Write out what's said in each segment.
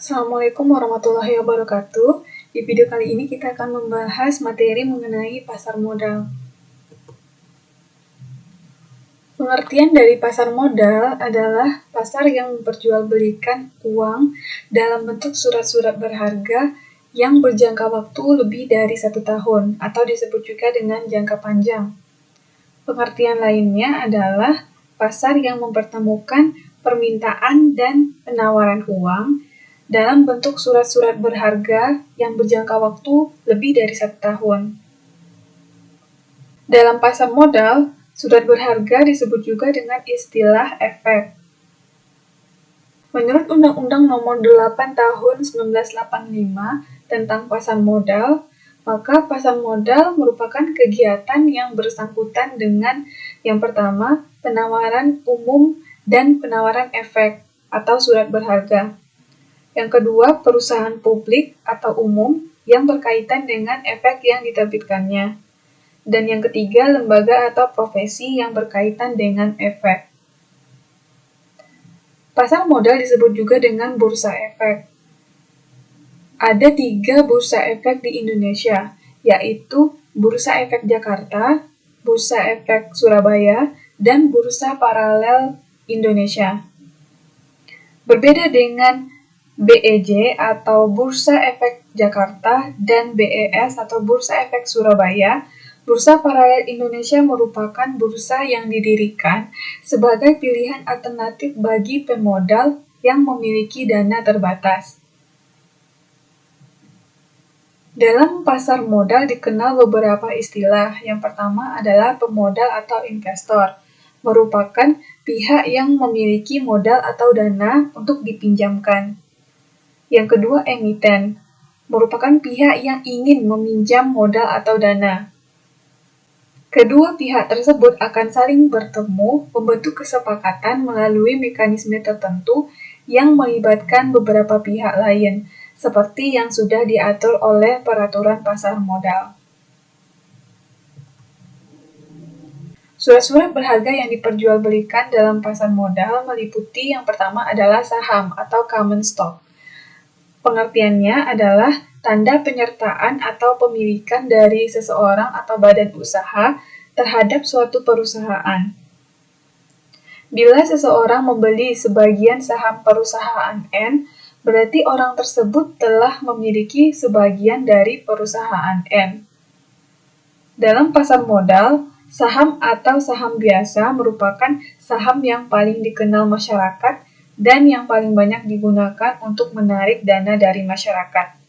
Assalamualaikum warahmatullahi wabarakatuh. Di video kali ini kita akan membahas materi mengenai pasar modal. Pengertian dari pasar modal adalah pasar yang memperjualbelikan uang dalam bentuk surat-surat berharga yang berjangka waktu lebih dari 1 tahun atau disebut juga dengan jangka panjang. Pengertian lainnya adalah pasar yang mempertemukan permintaan dan penawaran uang dalam bentuk surat-surat berharga yang berjangka waktu lebih dari 1 tahun. Dalam pasar modal, surat berharga disebut juga dengan istilah efek. Menurut Undang-Undang Nomor 8 Tahun 1985 tentang pasar modal, maka pasar modal merupakan kegiatan yang bersangkutan dengan yang pertama, penawaran umum dan penawaran efek atau surat berharga. Yang kedua, perusahaan publik atau umum yang berkaitan dengan efek yang diterbitkannya. Dan yang ketiga, lembaga atau profesi yang berkaitan dengan efek. Pasar modal disebut juga dengan bursa efek. Ada 3 bursa efek di Indonesia, yaitu Bursa Efek Jakarta, Bursa Efek Surabaya, dan Bursa Paralel Indonesia. Berbeda dengan BEJ atau Bursa Efek Jakarta dan BES atau Bursa Efek Surabaya, Bursa Paralel Indonesia merupakan bursa yang didirikan sebagai pilihan alternatif bagi pemodal yang memiliki dana terbatas. Dalam pasar modal dikenal beberapa istilah. Yang pertama adalah pemodal atau investor, merupakan pihak yang memiliki modal atau dana untuk dipinjamkan. Yang kedua, emiten, merupakan pihak yang ingin meminjam modal atau dana. Kedua pihak tersebut akan saling bertemu, membentuk kesepakatan melalui mekanisme tertentu yang melibatkan beberapa pihak lain, seperti yang sudah diatur oleh peraturan pasar modal. Surat-surat berharga yang diperjualbelikan dalam pasar modal meliputi yang pertama adalah saham atau common stock. Pengertiannya adalah tanda penyertaan atau pemilikan dari seseorang atau badan usaha terhadap suatu perusahaan. Bila seseorang membeli sebagian saham perusahaan N, berarti orang tersebut telah memiliki sebagian dari perusahaan N. Dalam pasar modal, saham atau saham biasa merupakan saham yang paling dikenal masyarakat dan yang paling banyak digunakan untuk menarik dana dari masyarakat.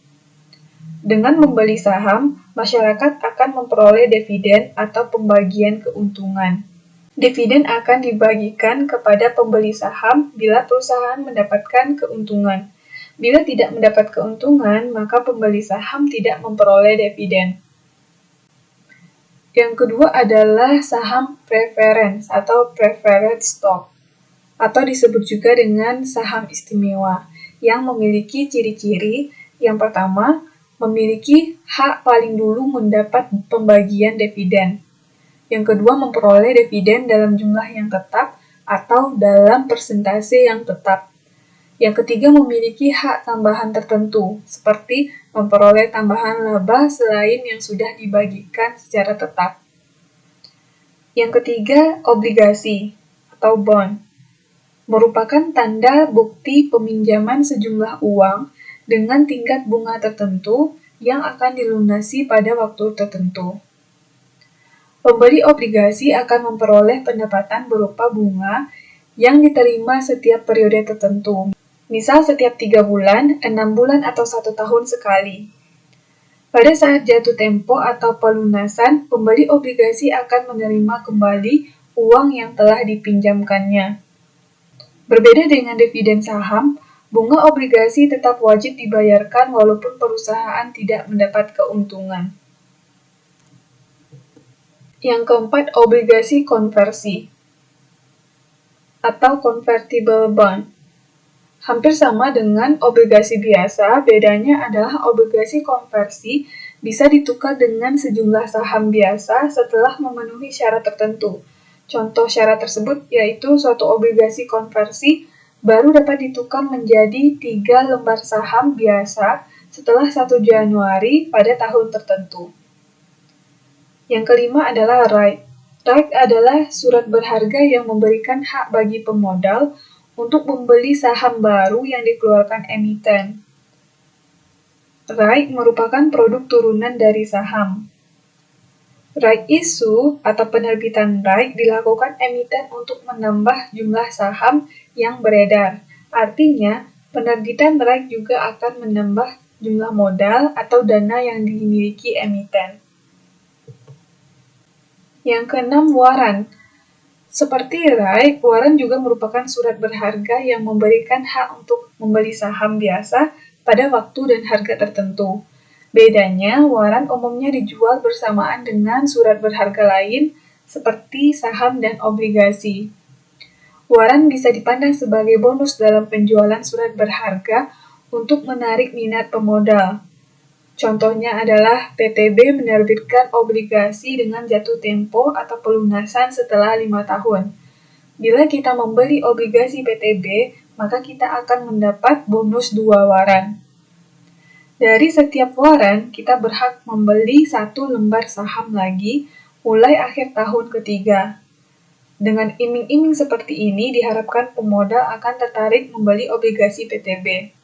Dengan membeli saham, masyarakat akan memperoleh dividen atau pembagian keuntungan. Dividen akan dibagikan kepada pembeli saham bila perusahaan mendapatkan keuntungan. Bila tidak mendapat keuntungan, maka pembeli saham tidak memperoleh dividen. Yang kedua adalah saham preference atau preferred stock, atau disebut juga dengan saham istimewa, yang memiliki ciri-ciri. Yang pertama, memiliki hak paling dulu mendapat pembagian dividen. Yang kedua, memperoleh dividen dalam jumlah yang tetap atau dalam persentase yang tetap. Yang ketiga, memiliki hak tambahan tertentu, seperti memperoleh tambahan laba selain yang sudah dibagikan secara tetap. Yang ketiga, obligasi atau bond, merupakan tanda bukti peminjaman sejumlah uang dengan tingkat bunga tertentu yang akan dilunasi pada waktu tertentu. Pembeli obligasi akan memperoleh pendapatan berupa bunga yang diterima setiap periode tertentu, misal setiap 3 bulan, 6 bulan, atau 1 tahun sekali. Pada saat jatuh tempo atau pelunasan, pembeli obligasi akan menerima kembali uang yang telah dipinjamkannya. Berbeda dengan dividen saham, bunga obligasi tetap wajib dibayarkan walaupun perusahaan tidak mendapat keuntungan. Yang keempat, obligasi konversi atau convertible bond. Hampir sama dengan obligasi biasa, bedanya adalah obligasi konversi bisa ditukar dengan sejumlah saham biasa setelah memenuhi syarat tertentu. Contoh syarat tersebut yaitu suatu obligasi konversi baru dapat ditukar menjadi 3 lembar saham biasa setelah 1 Januari pada tahun tertentu. Yang kelima adalah right. Right adalah surat berharga yang memberikan hak bagi pemodal untuk membeli saham baru yang dikeluarkan emiten. Right merupakan produk turunan dari saham. Right issue atau penerbitan right dilakukan emiten untuk menambah jumlah saham yang beredar. Artinya, penerbitan right juga akan menambah jumlah modal atau dana yang dimiliki emiten. Yang keenam, waran. Seperti right, waran juga merupakan surat berharga yang memberikan hak untuk membeli saham biasa pada waktu dan harga tertentu. Bedanya, waran umumnya dijual bersamaan dengan surat berharga lain seperti saham dan obligasi. Waran bisa dipandang sebagai bonus dalam penjualan surat berharga untuk menarik minat pemodal. Contohnya adalah PTB menerbitkan obligasi dengan jatuh tempo atau pelunasan setelah 5 tahun. Bila kita membeli obligasi PTB, maka kita akan mendapat bonus 2 waran. Dari setiap waran, kita berhak membeli 1 lembar saham lagi mulai akhir tahun ketiga. Dengan iming-iming seperti ini, diharapkan pemodal akan tertarik membeli obligasi PTB.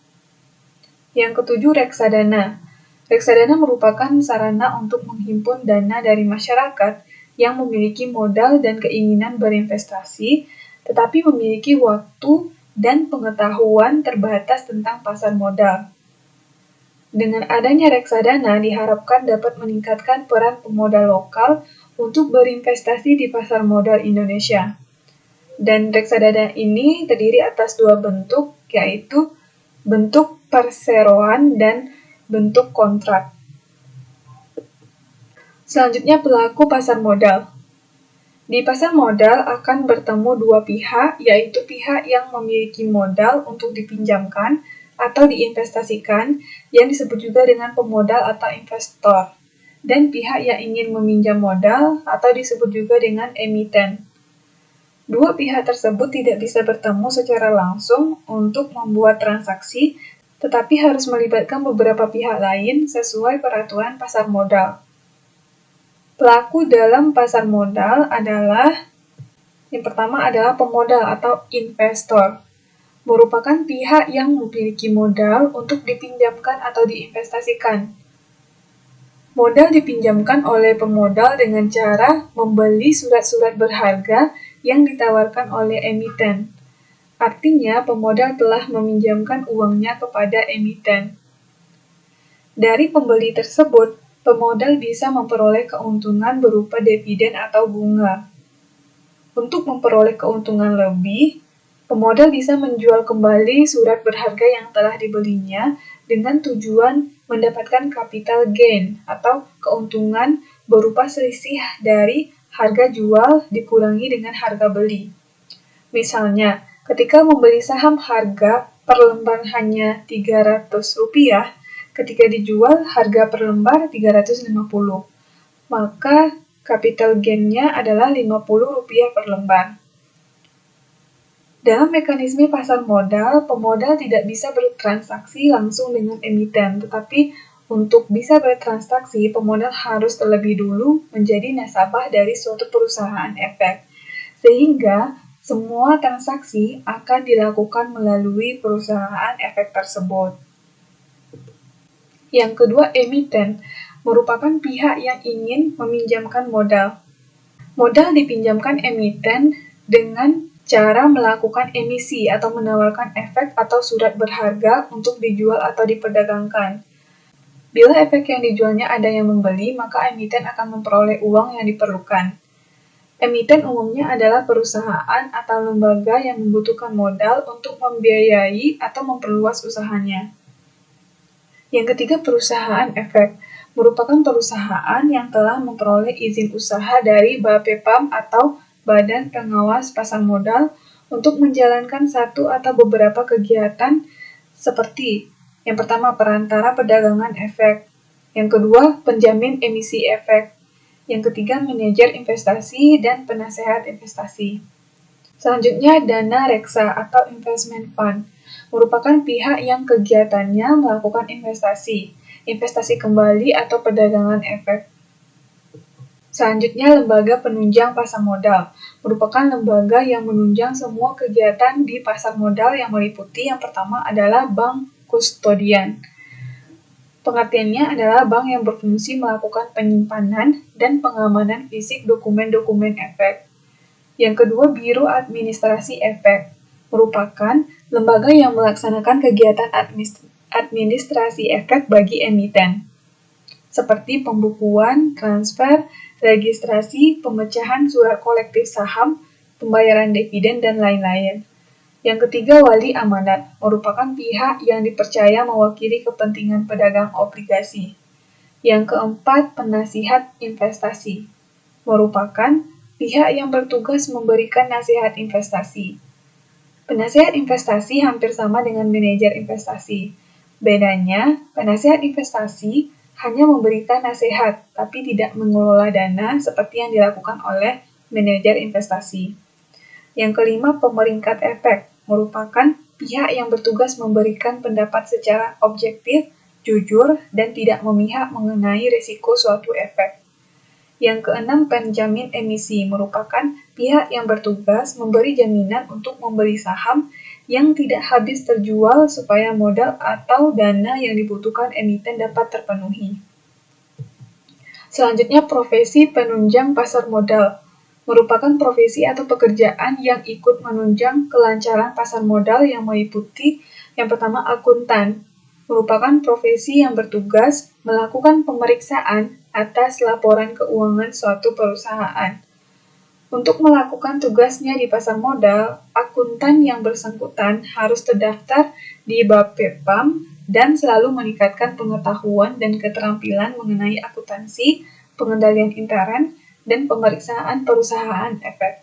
Yang ketujuh, reksadana. Reksadana merupakan sarana untuk menghimpun dana dari masyarakat yang memiliki modal dan keinginan berinvestasi, tetapi memiliki waktu dan pengetahuan terbatas tentang pasar modal. Dengan adanya reksadana diharapkan dapat meningkatkan peran pemodal lokal untuk berinvestasi di pasar modal Indonesia. Dan reksadana ini terdiri atas 2 bentuk, yaitu bentuk perseroan dan bentuk kontrak. Selanjutnya, pelaku pasar modal. Di pasar modal akan bertemu 2 pihak, yaitu pihak yang memiliki modal untuk dipinjamkan atau diinvestasikan, yang disebut juga dengan pemodal atau investor, dan pihak yang ingin meminjam modal atau disebut juga dengan emiten. 2 pihak tersebut tidak bisa bertemu secara langsung untuk membuat transaksi, tetapi harus melibatkan beberapa pihak lain sesuai peraturan pasar modal. Pelaku dalam pasar modal adalah, yang pertama adalah pemodal atau investor. Merupakan pihak yang memiliki modal untuk dipinjamkan atau diinvestasikan. Modal dipinjamkan oleh pemodal dengan cara membeli surat-surat berharga yang ditawarkan oleh emiten. Artinya, pemodal telah meminjamkan uangnya kepada emiten. Dari pembeli tersebut, pemodal bisa memperoleh keuntungan berupa dividen atau bunga. Untuk memperoleh keuntungan lebih, pemodal bisa menjual kembali surat berharga yang telah dibelinya dengan tujuan mendapatkan capital gain atau keuntungan berupa selisih dari harga jual dikurangi dengan harga beli. Misalnya, ketika membeli saham harga per lembar hanya Rp300, ketika dijual harga per lembar Rp350, maka capital gain-nya adalah Rp50 per lembar. Dalam mekanisme pasar modal, pemodal tidak bisa bertransaksi langsung dengan emiten, tetapi untuk bisa bertransaksi, pemodal harus terlebih dulu menjadi nasabah dari suatu perusahaan efek, sehingga semua transaksi akan dilakukan melalui perusahaan efek tersebut. Yang kedua, emiten merupakan pihak yang ingin meminjamkan modal. Modal dipinjamkan emiten dengan cara melakukan emisi atau menawarkan efek atau surat berharga untuk dijual atau diperdagangkan. Bila efek yang dijualnya ada yang membeli, maka emiten akan memperoleh uang yang diperlukan. Emiten umumnya adalah perusahaan atau lembaga yang membutuhkan modal untuk membiayai atau memperluas usahanya. Yang ketiga, perusahaan efek merupakan perusahaan yang telah memperoleh izin usaha dari BAPEPAM atau Badan Pengawas Pasar Modal untuk menjalankan satu atau beberapa kegiatan seperti yang pertama, perantara perdagangan efek, yang kedua, penjamin emisi efek, yang ketiga, manajer investasi dan penasehat investasi. Selanjutnya, dana reksa atau investment fund merupakan pihak yang kegiatannya melakukan investasi kembali atau perdagangan efek. Selanjutnya, lembaga penunjang pasar modal merupakan lembaga yang menunjang semua kegiatan di pasar modal yang meliputi yang pertama adalah bank kustodian. Pengertiannya adalah bank yang berfungsi melakukan penyimpanan dan pengamanan fisik dokumen-dokumen efek. Yang kedua, Biro Administrasi Efek merupakan lembaga yang melaksanakan kegiatan administrasi efek bagi emiten, seperti pembukuan, transfer, registrasi, pemecahan surat kolektif saham, pembayaran dividen, dan lain-lain. Yang ketiga, wali amanat merupakan pihak yang dipercaya mewakili kepentingan pedagang obligasi. Yang keempat, penasihat investasi merupakan pihak yang bertugas memberikan nasihat investasi. Penasihat investasi hampir sama dengan manajer investasi. Bedanya, penasihat investasi hanya memberikan nasihat, tapi tidak mengelola dana seperti yang dilakukan oleh manajer investasi. Yang kelima, pemeringkat efek merupakan pihak yang bertugas memberikan pendapat secara objektif, jujur, dan tidak memihak mengenai risiko suatu efek. Yang keenam, penjamin emisi merupakan pihak yang bertugas memberi jaminan untuk membeli saham yang tidak habis terjual supaya modal atau dana yang dibutuhkan emiten dapat terpenuhi. Selanjutnya, profesi penunjang pasar modal merupakan profesi atau pekerjaan yang ikut menunjang kelancaran pasar modal yang meliputi yang pertama, akuntan merupakan profesi yang bertugas melakukan pemeriksaan atas laporan keuangan suatu perusahaan. Untuk melakukan tugasnya di pasar modal, akuntan yang bersangkutan harus terdaftar di Bapepam dan selalu meningkatkan pengetahuan dan keterampilan mengenai akuntansi, pengendalian intern, dan pemeriksaan perusahaan efek.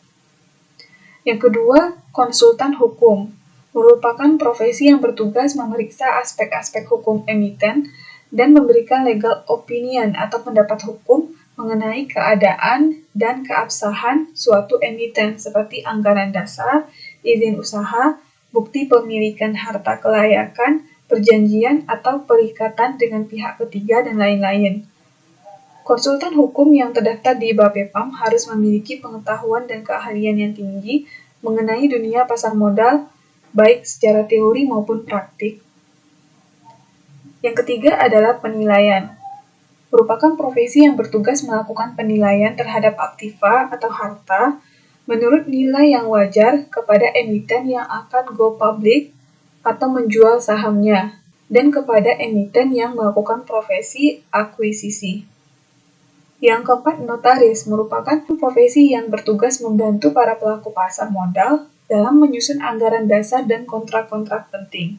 Yang kedua, konsultan hukum merupakan profesi yang bertugas memeriksa aspek-aspek hukum emiten dan memberikan legal opinion atau pendapat hukum mengenai keadaan dan keabsahan suatu emiten seperti anggaran dasar, izin usaha, bukti pemilikan harta kelayakan, perjanjian atau perikatan dengan pihak ketiga, dan lain-lain. Konsultan hukum yang terdaftar di Bapepam harus memiliki pengetahuan dan keahlian yang tinggi mengenai dunia pasar modal, baik secara teori maupun praktik. Yang ketiga adalah penilaian. Merupakan profesi yang bertugas melakukan penilaian terhadap aktiva atau harta menurut nilai yang wajar kepada emiten yang akan go public atau menjual sahamnya, dan kepada emiten yang melakukan profesi akuisisi. Yang keempat, notaris merupakan profesi yang bertugas membantu para pelaku pasar modal dalam menyusun anggaran dasar dan kontrak-kontrak penting.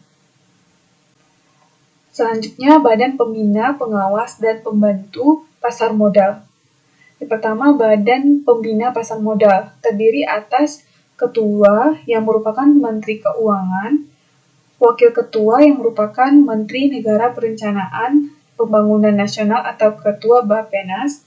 Selanjutnya, Badan Pembina, Pengawas, dan Pembantu Pasar Modal. Yang pertama, Badan Pembina Pasar Modal terdiri atas Ketua yang merupakan Menteri Keuangan, Wakil Ketua yang merupakan Menteri Negara Perencanaan Pembangunan Nasional atau Ketua Bappenas.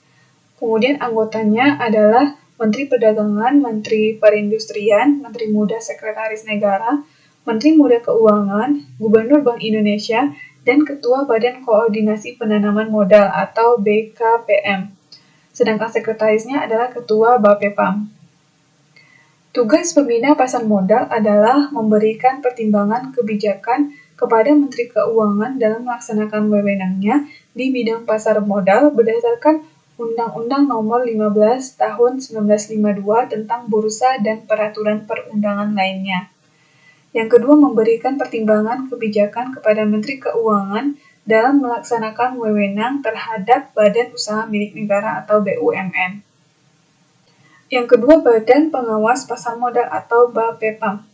Kemudian anggotanya adalah Menteri Perdagangan, Menteri Perindustrian, Menteri Muda Sekretaris Negara, Menteri Muda Keuangan, Gubernur Bank Indonesia, dan Ketua Badan Koordinasi Penanaman Modal atau BKPM. Sedangkan sekretarisnya adalah Ketua Bapepam. Tugas pembina pasar modal adalah memberikan pertimbangan kebijakan kepada Menteri Keuangan dalam melaksanakan wewenangnya di bidang pasar modal berdasarkan Undang-Undang Nomor 15 Tahun 1952 tentang Bursa dan peraturan perundangan lainnya. Yang kedua, memberikan pertimbangan kebijakan kepada Menteri Keuangan dalam melaksanakan wewenang terhadap Badan Usaha Milik Negara atau BUMN. Yang kedua, Badan Pengawas Pasar Modal atau Bapepam,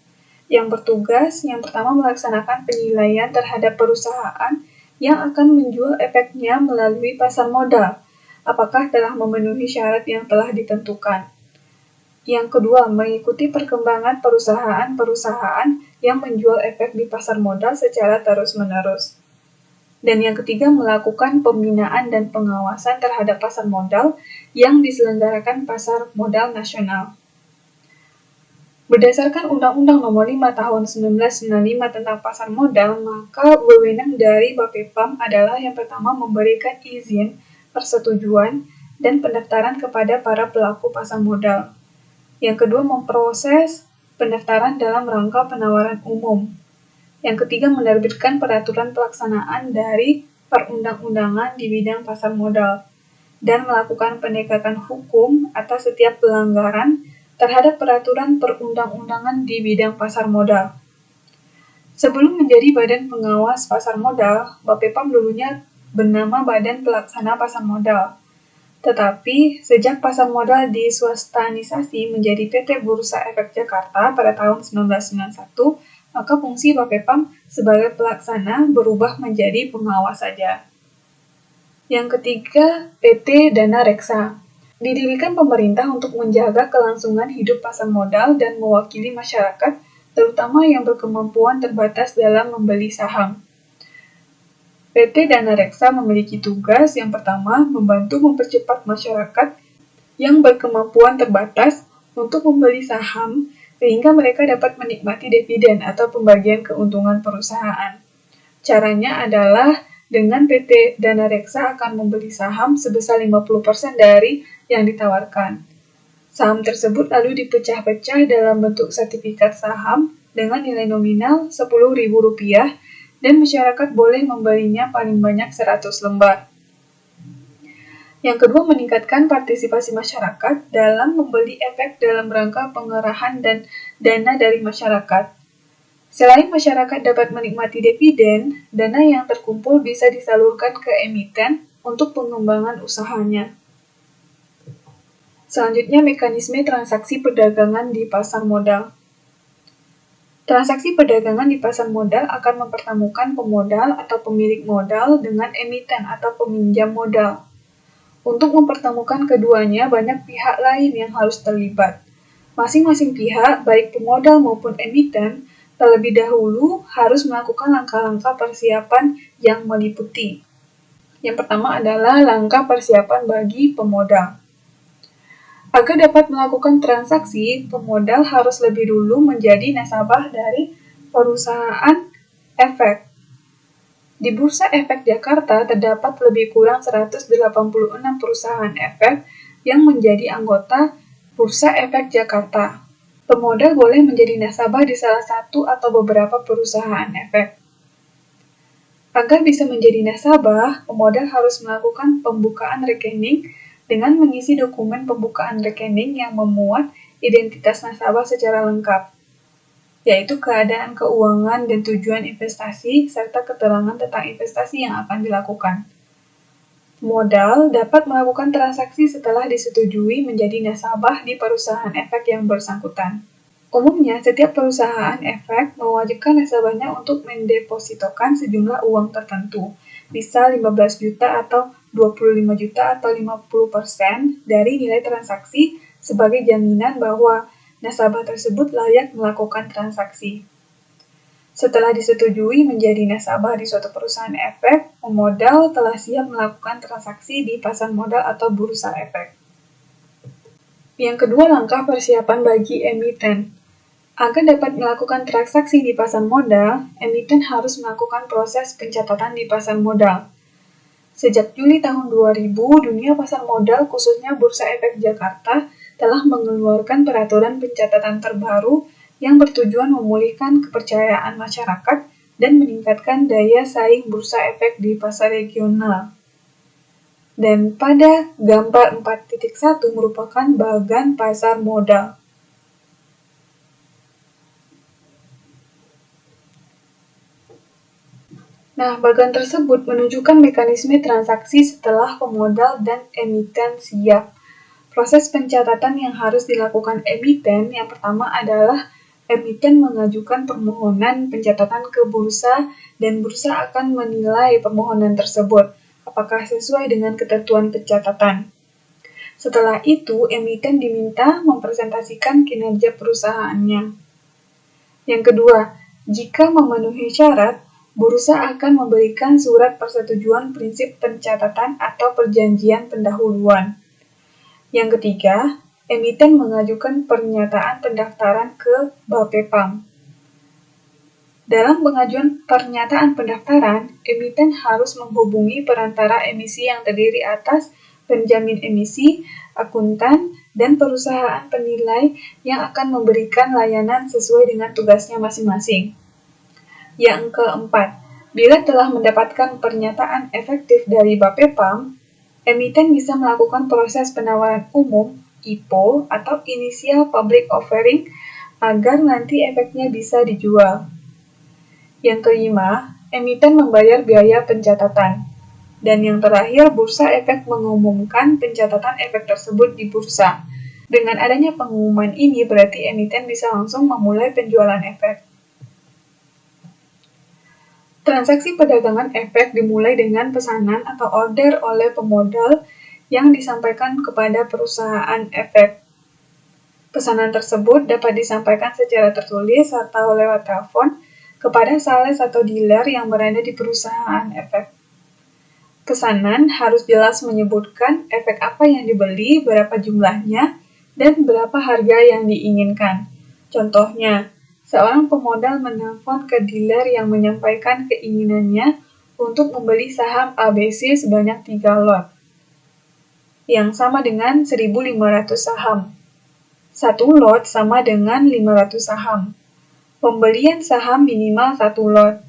yang bertugas yang pertama melaksanakan penilaian terhadap perusahaan yang akan menjual efeknya melalui pasar modal, apakah telah memenuhi syarat yang telah ditentukan. Yang kedua, mengikuti perkembangan perusahaan-perusahaan yang menjual efek di pasar modal secara terus-menerus. Dan yang ketiga, melakukan pembinaan dan pengawasan terhadap pasar modal yang diselenggarakan Pasar Modal Nasional. Berdasarkan Undang-Undang Nomor 5 Tahun 1995 tentang pasar modal, maka wewenang dari Bapepam adalah yang pertama memberikan izin, persetujuan, dan pendaftaran kepada para pelaku pasar modal. Yang kedua, memproses pendaftaran dalam rangka penawaran umum. Yang ketiga, menerbitkan peraturan pelaksanaan dari perundang-undangan di bidang pasar modal dan melakukan penegakan hukum atas setiap pelanggaran terhadap peraturan perundang-undangan di bidang pasar modal. Sebelum menjadi Badan Pengawas Pasar Modal, Bapepam dulunya bernama Badan Pelaksana Pasar Modal. Tetapi, sejak pasar modal diswastanisasi menjadi PT Bursa Efek Jakarta pada tahun 1991, maka fungsi Bapepam sebagai pelaksana berubah menjadi pengawas saja. Yang ketiga, PT Dana Reksa. Didirikan pemerintah untuk menjaga kelangsungan hidup pasar modal dan mewakili masyarakat, terutama yang berkemampuan terbatas dalam membeli saham. PT Dana Reksa memiliki tugas yang pertama, membantu mempercepat masyarakat yang berkemampuan terbatas untuk membeli saham sehingga mereka dapat menikmati dividen atau pembagian keuntungan perusahaan. Caranya adalah dengan PT Dana Reksa akan membeli saham sebesar 50% dari yang ditawarkan. Saham tersebut lalu dipecah-pecah dalam bentuk sertifikat saham dengan nilai nominal Rp10.000 dan masyarakat boleh membelinya paling banyak 100 lembar. Yang kedua, meningkatkan partisipasi masyarakat dalam membeli efek dalam rangka pengerahan dan dana dari masyarakat. Selain masyarakat dapat menikmati dividen, dana yang terkumpul bisa disalurkan ke emiten untuk pengembangan usahanya. Selanjutnya, mekanisme transaksi perdagangan di pasar modal. Transaksi perdagangan di pasar modal akan mempertemukan pemodal atau pemilik modal dengan emiten atau peminjam modal. Untuk mempertemukan keduanya, banyak pihak lain yang harus terlibat. Masing-masing pihak, baik pemodal maupun emiten, terlebih dahulu harus melakukan langkah-langkah persiapan yang meliputi. Yang pertama adalah langkah persiapan bagi pemodal. Agar dapat melakukan transaksi, pemodal harus lebih dulu menjadi nasabah dari perusahaan efek. Di Bursa Efek Jakarta terdapat lebih kurang 186 perusahaan efek yang menjadi anggota Bursa Efek Jakarta. Pemodal boleh menjadi nasabah di salah satu atau beberapa perusahaan efek. Agar bisa menjadi nasabah, pemodal harus melakukan pembukaan rekening dengan mengisi dokumen pembukaan rekening yang memuat identitas nasabah secara lengkap, yaitu keadaan keuangan dan tujuan investasi, serta keterangan tentang investasi yang akan dilakukan. Modal dapat melakukan transaksi setelah disetujui menjadi nasabah di perusahaan efek yang bersangkutan. Umumnya, setiap perusahaan efek mewajibkan nasabahnya untuk mendepositokan sejumlah uang tertentu, bisa 15 juta atau 25 juta atau 50% dari nilai transaksi sebagai jaminan bahwa nasabah tersebut layak melakukan transaksi. Setelah disetujui menjadi nasabah di suatu perusahaan efek, pemodal telah siap melakukan transaksi di pasar modal atau bursa efek. Yang kedua, langkah persiapan bagi emiten. Agar dapat melakukan transaksi di pasar modal, emiten harus melakukan proses pencatatan di pasar modal. Sejak Juli tahun 2000, dunia pasar modal khususnya Bursa Efek Jakarta telah mengeluarkan peraturan pencatatan terbaru yang bertujuan memulihkan kepercayaan masyarakat dan meningkatkan daya saing bursa efek di pasar regional. Dan pada gambar 4.1 merupakan bagan pasar modal. Nah, bagan tersebut menunjukkan mekanisme transaksi setelah pemodal dan emiten siap. Proses pencatatan yang harus dilakukan emiten yang pertama adalah emiten mengajukan permohonan pencatatan ke bursa dan bursa akan menilai permohonan tersebut apakah sesuai dengan ketentuan pencatatan. Setelah itu, emiten diminta mempresentasikan kinerja perusahaannya. Yang kedua, jika memenuhi syarat, bursa akan memberikan surat persetujuan prinsip pencatatan atau perjanjian pendahuluan. Yang ketiga, emiten mengajukan pernyataan pendaftaran ke Bapepam. Dalam pengajuan pernyataan pendaftaran, emiten harus menghubungi perantara emisi yang terdiri atas penjamin emisi, akuntan, dan perusahaan penilai yang akan memberikan layanan sesuai dengan tugasnya masing-masing. Yang keempat, bila telah mendapatkan pernyataan efektif dari Bapepam, emiten bisa melakukan proses penawaran umum (IPO) atau Initial Public Offering agar nanti efeknya bisa dijual. Yang kelima, emiten membayar biaya pencatatan. Dan yang terakhir, Bursa Efek mengumumkan pencatatan efek tersebut di bursa. Dengan adanya pengumuman ini, berarti emiten bisa langsung memulai penjualan efek. Transaksi perdagangan efek dimulai dengan pesanan atau order oleh pemodal yang disampaikan kepada perusahaan efek. Pesanan tersebut dapat disampaikan secara tertulis atau lewat telepon kepada sales atau dealer yang berada di perusahaan efek. Pesanan harus jelas menyebutkan efek apa yang dibeli, berapa jumlahnya, dan berapa harga yang diinginkan. Contohnya, seorang pemodal menelpon ke dealer yang menyampaikan keinginannya untuk membeli saham ABC sebanyak 3 lot, yang sama dengan 1.500 saham. 1 lot sama dengan 500 saham. Pembelian saham minimal 1 lot,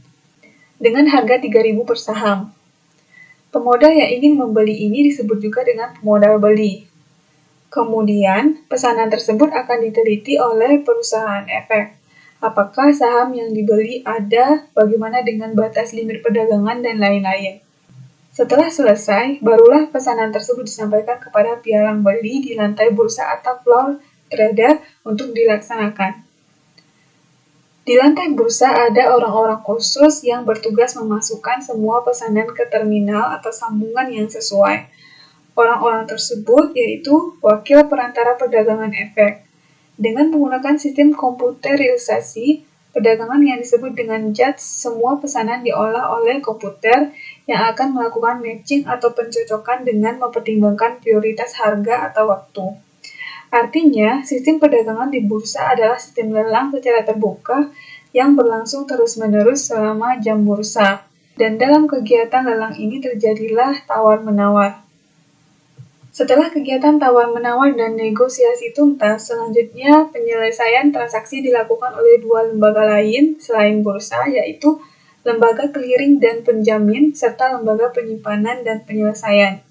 dengan harga 3.000 per saham. Pemodal yang ingin membeli ini disebut juga dengan pemodal beli. Kemudian, pesanan tersebut akan diteliti oleh perusahaan efek. Apakah saham yang dibeli ada, bagaimana dengan batas limit perdagangan, dan lain-lain. Setelah selesai, barulah pesanan tersebut disampaikan kepada pialang beli di lantai bursa atau floor trader untuk dilaksanakan. Di lantai bursa ada orang-orang khusus yang bertugas memasukkan semua pesanan ke terminal atau sambungan yang sesuai. Orang-orang tersebut yaitu wakil perantara perdagangan efek. Dengan menggunakan sistem komputerisasi perdagangan yang disebut dengan JATS, semua pesanan diolah oleh komputer yang akan melakukan matching atau pencocokan dengan mempertimbangkan prioritas harga atau waktu. Artinya, sistem perdagangan di bursa adalah sistem lelang secara terbuka yang berlangsung terus-menerus selama jam bursa. Dan dalam kegiatan lelang ini terjadilah tawar-menawar. Setelah kegiatan tawar-menawar dan negosiasi tuntas, selanjutnya penyelesaian transaksi dilakukan oleh 2 lembaga lain selain bursa, yaitu lembaga clearing dan penjamin, serta lembaga penyimpanan dan penyelesaian.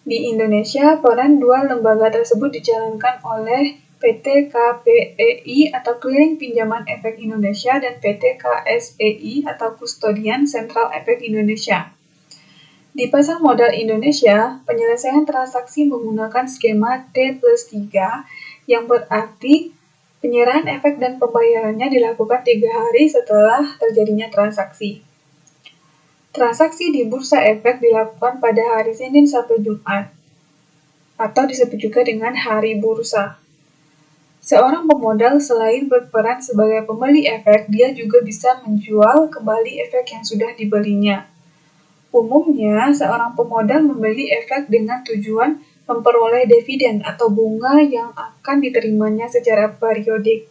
Di Indonesia, peran 2 lembaga tersebut dijalankan oleh PT KPEI atau Clearing Pinjaman Efek Indonesia dan PT KSEI atau Kustodian Sentral Efek Indonesia. Di pasar modal Indonesia, penyelesaian transaksi menggunakan skema T+3 yang berarti penyerahan efek dan pembayarannya dilakukan 3 hari setelah terjadinya transaksi. Transaksi di bursa efek dilakukan pada hari Senin sampai Jumat, atau disebut juga dengan hari bursa. Seorang pemodal selain berperan sebagai pembeli efek, dia juga bisa menjual kembali efek yang sudah dibelinya. Umumnya, seorang pemodal membeli efek dengan tujuan memperoleh dividen atau bunga yang akan diterimanya secara periodik,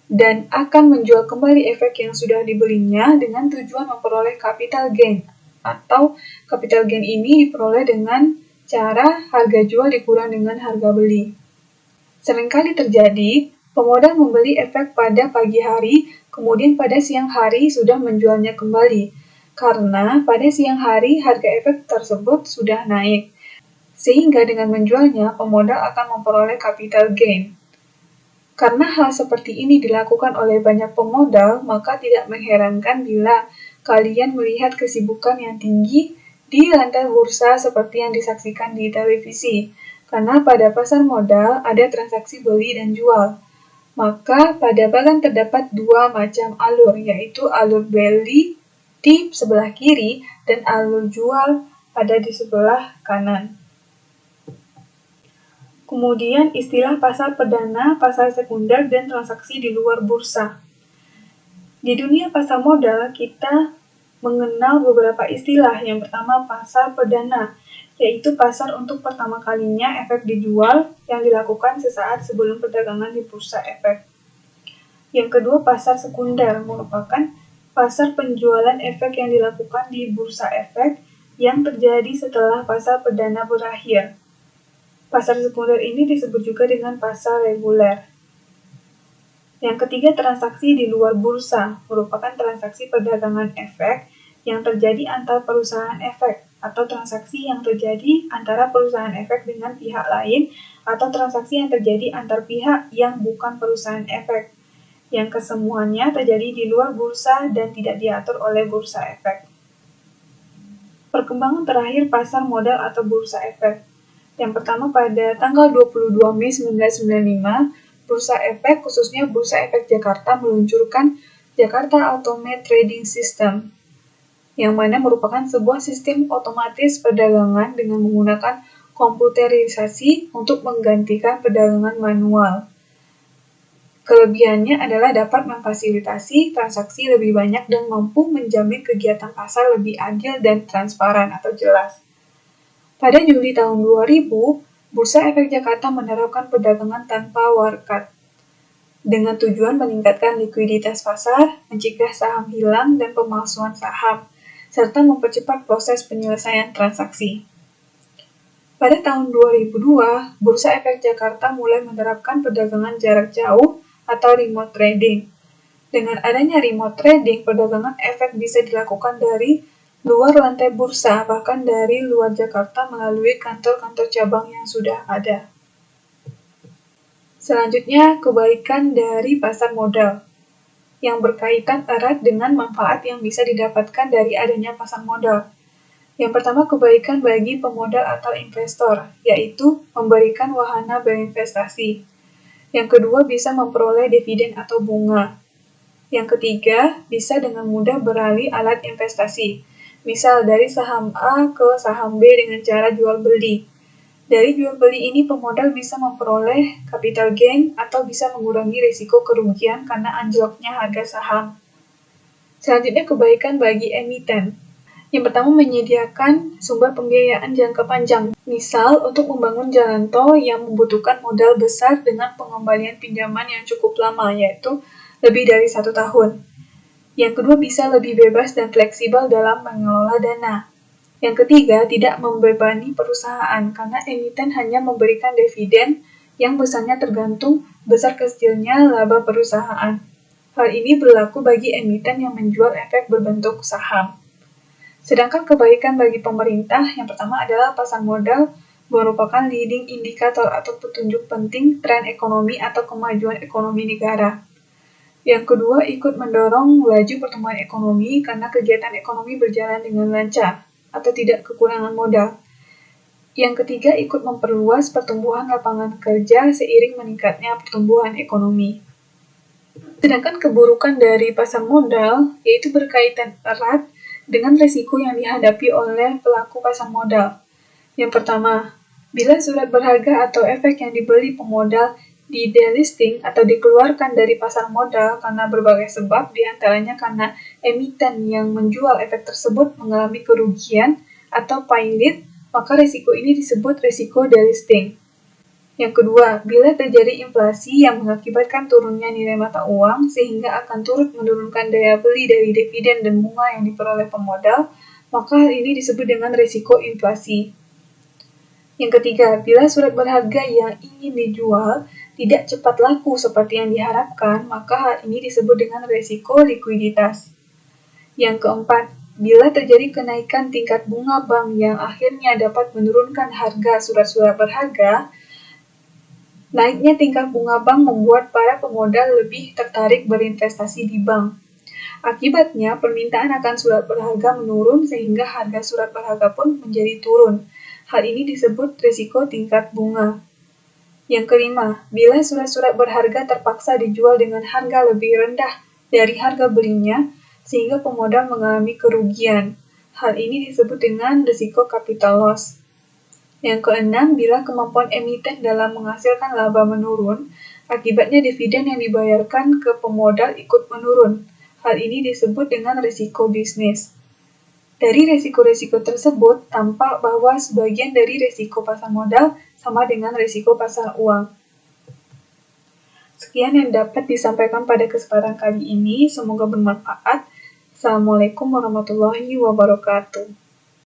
dan akan menjual kembali efek yang sudah dibelinya dengan tujuan memperoleh capital gain, atau capital gain ini diperoleh dengan cara harga jual dikurang dengan harga beli. Seringkali terjadi, pemodal membeli efek pada pagi hari, kemudian pada siang hari sudah menjualnya kembali, karena pada siang hari harga efek tersebut sudah naik, sehingga dengan menjualnya pemodal akan memperoleh capital gain. Karena hal seperti ini dilakukan oleh banyak pemodal, maka tidak mengherankan bila kalian melihat kesibukan yang tinggi di lantai bursa seperti yang disaksikan di televisi. Karena pada pasar modal ada transaksi beli dan jual. Maka pada bagan terdapat 2 macam alur, yaitu alur beli di sebelah kiri dan alur jual ada di sebelah kanan. Kemudian istilah pasar perdana, pasar sekunder, dan transaksi di luar bursa. Di dunia pasar modal, kita mengenal beberapa istilah. Yang pertama, pasar perdana, yaitu pasar untuk pertama kalinya efek dijual yang dilakukan sesaat sebelum perdagangan di bursa efek. Yang kedua, pasar sekunder merupakan pasar penjualan efek yang dilakukan di bursa efek yang terjadi setelah pasar perdana berakhir. Pasar sekunder ini disebut juga dengan pasar reguler. Yang ketiga, transaksi di luar bursa merupakan transaksi perdagangan efek yang terjadi antar perusahaan efek atau transaksi yang terjadi antara perusahaan efek dengan pihak lain atau transaksi yang terjadi antar pihak yang bukan perusahaan efek, yang kesemuanya terjadi di luar bursa dan tidak diatur oleh bursa efek. Perkembangan terakhir pasar modal atau bursa efek. Yang pertama, pada tanggal 22 Mei 1995, Bursa Efek, khususnya Bursa Efek Jakarta, meluncurkan Jakarta Automated Trading System, yang mana merupakan sebuah sistem otomatis perdagangan dengan menggunakan komputerisasi untuk menggantikan perdagangan manual. Kelebihannya adalah dapat memfasilitasi transaksi lebih banyak dan mampu menjamin kegiatan pasar lebih adil dan transparan atau jelas. Pada Juli tahun 2000, Bursa Efek Jakarta menerapkan perdagangan tanpa warkat dengan tujuan meningkatkan likuiditas pasar, mencegah saham hilang dan pemalsuan saham, serta mempercepat proses penyelesaian transaksi. Pada tahun 2002, Bursa Efek Jakarta mulai menerapkan perdagangan jarak jauh atau remote trading. Dengan adanya remote trading, perdagangan efek bisa dilakukan dari luar lantai bursa, bahkan dari luar Jakarta melalui kantor-kantor cabang yang sudah ada. Selanjutnya, kebaikan dari pasar modal yang berkaitan erat dengan manfaat yang bisa didapatkan dari adanya pasar modal. Yang pertama, kebaikan bagi pemodal atau investor, yaitu memberikan wahana berinvestasi. Yang kedua, bisa memperoleh dividen atau bunga. Yang ketiga, bisa dengan mudah beralih alat investasi. Misal dari saham A ke saham B dengan cara jual beli. Dari jual beli ini pemodal bisa memperoleh capital gain atau bisa mengurangi risiko kerugian karena anjloknya harga saham. Selanjutnya, kebaikan bagi emiten. Yang pertama, menyediakan sumber pembiayaan jangka panjang. Misal, untuk membangun jalan tol yang membutuhkan modal besar dengan pengembalian pinjaman yang cukup lama, yaitu lebih dari 1 tahun. Yang kedua, bisa lebih bebas dan fleksibel dalam mengelola dana. Yang ketiga, tidak membebani perusahaan karena emiten hanya memberikan dividen yang besarnya tergantung besar kecilnya laba perusahaan. Hal ini berlaku bagi emiten yang menjual efek berbentuk saham. Sedangkan kebaikan bagi pemerintah, yang pertama adalah pasar modal merupakan leading indikator atau petunjuk penting tren ekonomi atau kemajuan ekonomi negara. Yang kedua, ikut mendorong laju pertumbuhan ekonomi karena kegiatan ekonomi berjalan dengan lancar atau tidak kekurangan modal. Yang ketiga, ikut memperluas pertumbuhan lapangan kerja seiring meningkatnya pertumbuhan ekonomi. Sedangkan keburukan dari pasar modal yaitu berkaitan erat dengan risiko yang dihadapi oleh pelaku pasar modal. Yang pertama, bila surat berharga atau efek yang dibeli pemodal di delisting atau dikeluarkan dari pasar modal karena berbagai sebab, diantaranya karena emiten yang menjual efek tersebut mengalami kerugian atau pailit, maka risiko ini disebut risiko delisting. Yang kedua, bila terjadi inflasi yang mengakibatkan turunnya nilai mata uang sehingga akan turut menurunkan daya beli dari dividen dan bunga yang diperoleh pemodal, maka hal ini disebut dengan risiko inflasi. Yang ketiga, bila surat berharga yang ingin dijual tidak cepat laku seperti yang diharapkan, maka hal ini disebut dengan risiko likuiditas. Yang keempat, bila terjadi kenaikan tingkat bunga bank yang akhirnya dapat menurunkan harga surat-surat berharga, naiknya tingkat bunga bank membuat para pemodal lebih tertarik berinvestasi di bank. Akibatnya, permintaan akan surat berharga menurun sehingga harga surat berharga pun menjadi turun. Hal ini disebut risiko tingkat bunga. Yang kelima, bila surat-surat berharga terpaksa dijual dengan harga lebih rendah dari harga belinya, sehingga pemodal mengalami kerugian. Hal ini disebut dengan risiko capital loss. Yang keenam, bila kemampuan emiten dalam menghasilkan laba menurun, akibatnya dividen yang dibayarkan ke pemodal ikut menurun. Hal ini disebut dengan risiko bisnis. Dari resiko-resiko tersebut, tampak bahwa sebagian dari resiko pasar modal sama dengan resiko pasar uang. Sekian yang dapat disampaikan pada kesempatan kali ini, semoga bermanfaat. Assalamualaikum warahmatullahi wabarakatuh.